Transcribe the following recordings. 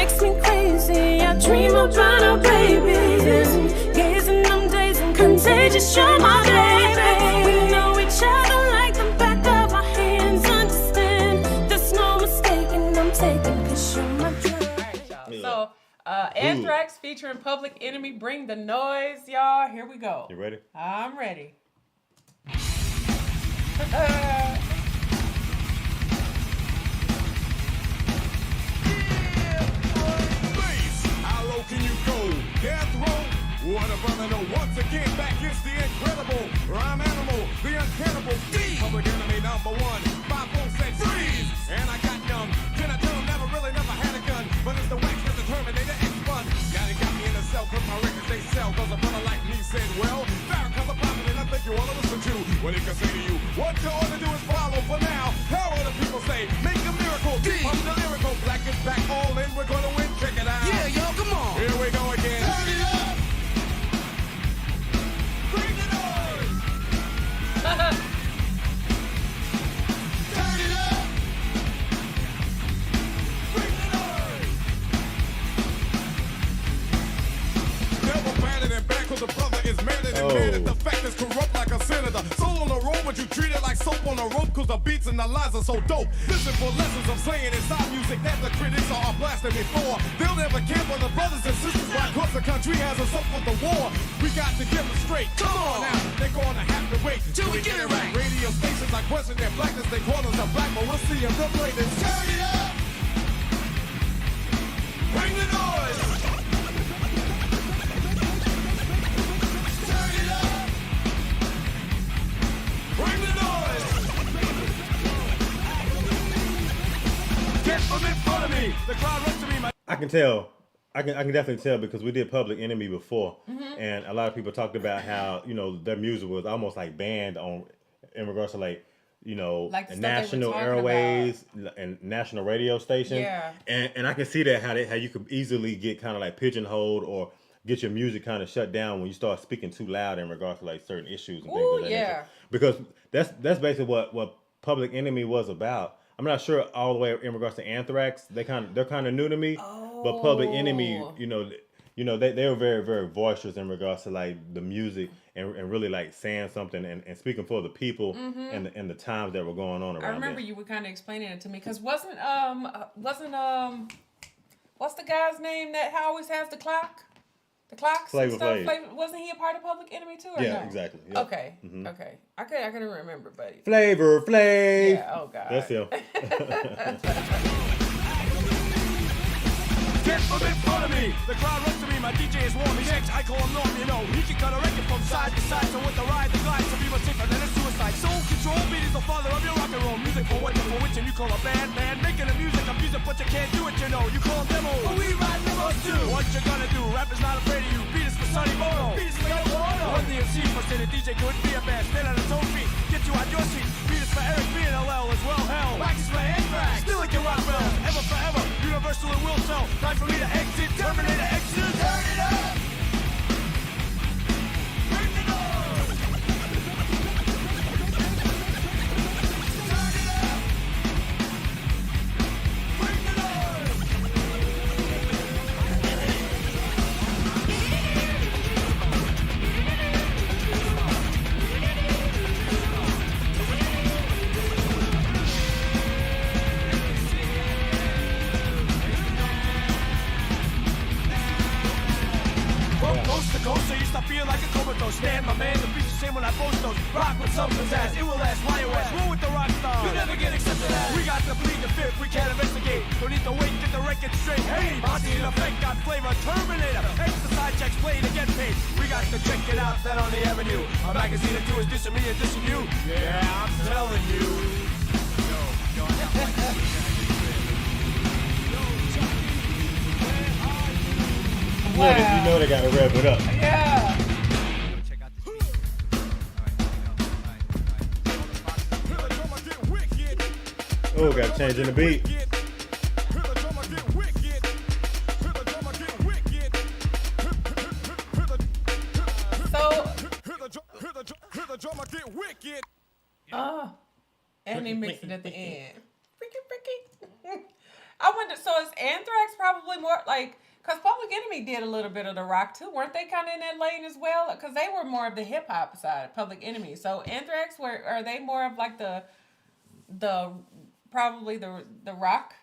makes me crazy. I dream about our babies. Gazing them days and contagious, you're my baby. We know each other like the back of our hands. Understand, there's no mistaking, I'm taking, 'cause you're my dream. So, Anthrax featuring Public Enemy, Bring the Noise, y'all. Here we go. You ready? I'm ready. How low can you go? Death row? What a brother, no. Once again, back is the incredible rhyme animal, the uncannibal D. Public Enemy number one. 5 4 said freeze, and I got numb. Can I tell him never had a gun, but it's the wax that's the Terminator X1. Got me in a cell, cause my records they sell. Cause a brother like me said, well, Farrakhan's a prophet, and I think you wanna listen to what he can say to you. What you ought to do is follow for now. How will the people say? Make a miracle. Pump the lyrical. Black is back, all in. We're gonna win. Check it out. Yeah, y'all, come on. Here we go again. Turn it up. Bring the noise. Turn it up. Bring the noise. Never batted and back, cause the brother is madder than mad. The fact is corrupt like a senator. Soul on the road, but you treat it like soap on a rope, cause the beats and the lines are so dope. Listen for lessons of slaying inside music that the critics are blasting before. They'll never care for the brothers and sisters, why cause the country has us up for the war. We got to get them straight. Come on now, they're gonna have to wait till we get it right. Radio stations are question their blackness, they call us a black, but we'll see them the greatest. Turn it up. Bring the noise. Turn it up. Bring the noise. Get from in front of me. The crowd runs to me. I can tell. I can definitely tell because we did Public Enemy before, and a lot of people talked about how their music was almost like banned in regards to like Like the stuff national they were talking airways and national radio stations. Yeah. And I can see that how you could easily get kind of like pigeonholed or get your music kind of shut down when you start speaking too loud in regards to like certain issues and things of that nature. Because that's basically what Public Enemy was about. I'm not sure all the way in regards to Anthrax. They're kind of new to me. But Public Enemy, they were very, very boisterous in regards to like the music and really like saying something and speaking for the people and the times that were going on around. I remember you were kind of explaining it to me because wasn't what's the guy's name that always has the clock? The clocks and stuff. Wasn't he a part of Public Enemy too? Or no? Exactly. Yep. Okay. Okay. I couldn't remember, but Flavor Flav. Yeah. Oh God. That's him. Get from in front of me. The crowd runs to me. My DJ is warm. He's X. I call him Norm. He can cut a record from side to side. So with the ride, the glide, some people safer than a suicide. Soul control beat is the father of your rock and roll music. For what you for which and you call a band. Making the music, I'm music, but you can't do it. You call them demo. But we ride demos too. What you gonna do? Rap is not afraid of you. Beat is for Sonny Bono. Beat is for Yoko Ono. Run the MC for say the DJ couldn't be a band. Stand on his own feet. Get you out your seat. Beat is for Eric B and LL as well. Hell. Wax is for Anthrax. Still it can rock well. Ever forever. Universal and will sell. Time for me to exit. Terminator exit. Turn it up. Bring the noise. Turn it up. Bring the noise. Coast to coast, I used to feel like a comatose. Stand my man, the beats the same when I post those. Rock with something's ass, it will last, why you ask? Roll with the rock star, you never get accepted as. We got to plead the fifth, we can't investigate. Don't need to wait, get the record straight. Hey, Monty in effect, got flavor, Terminator. Extra side checks, play to get paid. We got to check it out, that on the avenue. A magazine or two is dissing me and dissing you. Yeah, I'm telling you. Wow. You know they gotta rev it up. Yeah. Oh, gotta change in the beat. And they mix it at the end. Freaky. I wonder. So is Anthrax probably more like? Because Public Enemy did a little bit of the rock too, weren't they? Kind of in that lane as well. Because they were more of the hip hop side, Public Enemy. So Anthrax, are they more of like the probably the rock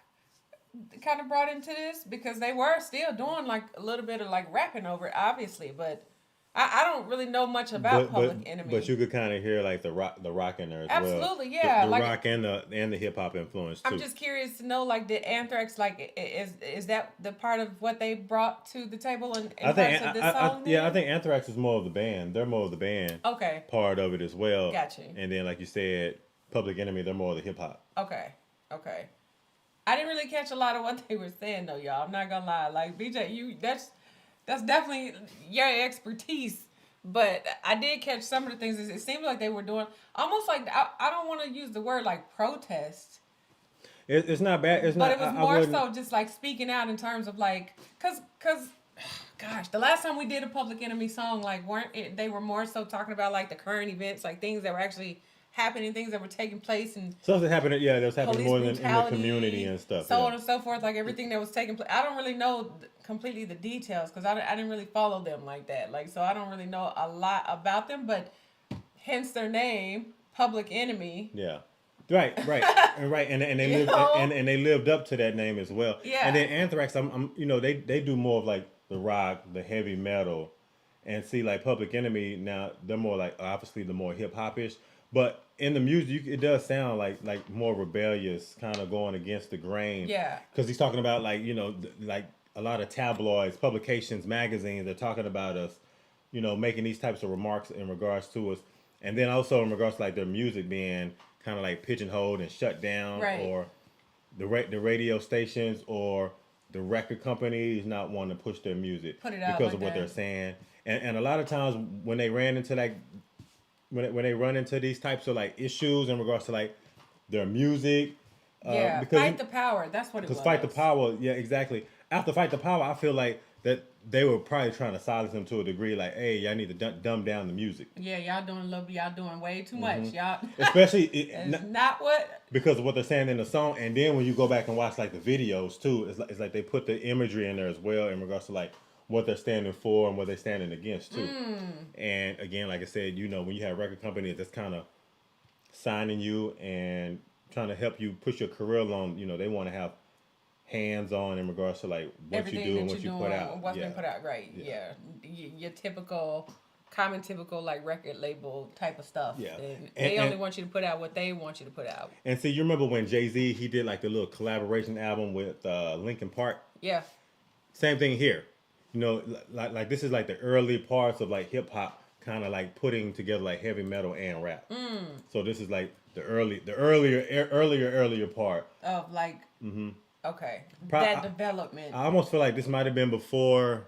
kind of brought into this, because they were still doing like a little bit of like rapping over it, obviously, but I don't really know much about Public Enemy. But you could kind of hear like the rock in there as well. Absolutely, yeah. The like, rock and the hip hop influence too. I'm just curious to know, like, did Anthrax, like, is that the part of what they brought to the table in parts of this song? I think Anthrax is more of the band. They're more of the band. Okay. Part of it as well. Gotcha. And then, like you said, Public Enemy, they're more of the hip hop. Okay. I didn't really catch a lot of what they were saying though, y'all. I'm not gonna lie. Like, BJ, that's definitely your expertise. But I did catch some of the things. It seemed like they were doing almost like, I don't want to use the word like protest. It's not bad. It's but not. It was more so just like speaking out in terms of like, cause, gosh, the last time we did a Public Enemy song, like they were more so talking about like the current events, like things that were actually happening, things that were taking place, and stuff that happened. Yeah, that was happening more than in the community and stuff. So on and so forth, like everything that was taking place. I don't really know completely the details because I didn't really follow them like that. Like, so I don't really know a lot about them, but hence their name, Public Enemy. Yeah. Right, and they lived and they lived up to that name as well. Yeah. And then Anthrax, I'm they do more of like the rock, the heavy metal, and see like Public Enemy now they're more like obviously the more hip hop-ish, but in the music it does sound like more rebellious, kind of going against the grain. Yeah. Because he's talking about like like a lot of tabloids, publications, magazines. They're talking about us, making these types of remarks in regards to us, and then also in regards to like their music being kind of like pigeonholed and shut down, right. Or the radio stations or the record companies not wanting to push their music because of what they're saying. And a lot of times when they ran into like when they run into these types of like issues in regards to like their music, because Fight the Power, that's what it was. Because Fight the Power, yeah, exactly. After Fight the Power, I feel like that they were probably trying to silence them to a degree, like, hey, y'all need to dumb down the music. Yeah, y'all doing way too much, y'all. Especially not what, because of what they're saying in the song, and then when you go back and watch like the videos too, it's like they put the imagery in there as well in regards to like what they're standing for and what they're standing against too. And again, like I said, when you have record companies that's kind of signing you and trying to help you push your career along, they want to have hands on in regards to like what everything you do and what you put out. What's been put out, right? Yeah. Your typical like record label type of stuff. Yeah. And they only want you to put out what they want you to put out. And see, you remember when Jay-Z, he did like the little collaboration album with Linkin Park? Yeah. Same thing here. Like this is like the early parts of like hip hop kind of like putting together like heavy metal and rap. So this is like the earlier part of like okay, development. I almost feel like this might have been before.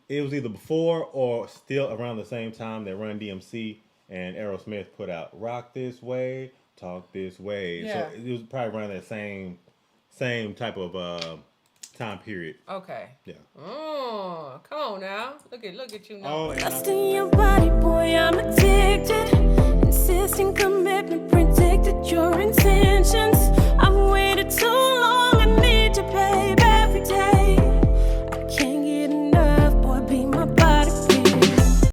It was either before or still around the same time that Run DMC and Aerosmith put out "Rock This Way, Talk This Way." Yeah. So it was probably around that same type of time period. Okay. Yeah. Oh, come on now. Look at you now. Oh, Lost in your body, boy, I'm addicted.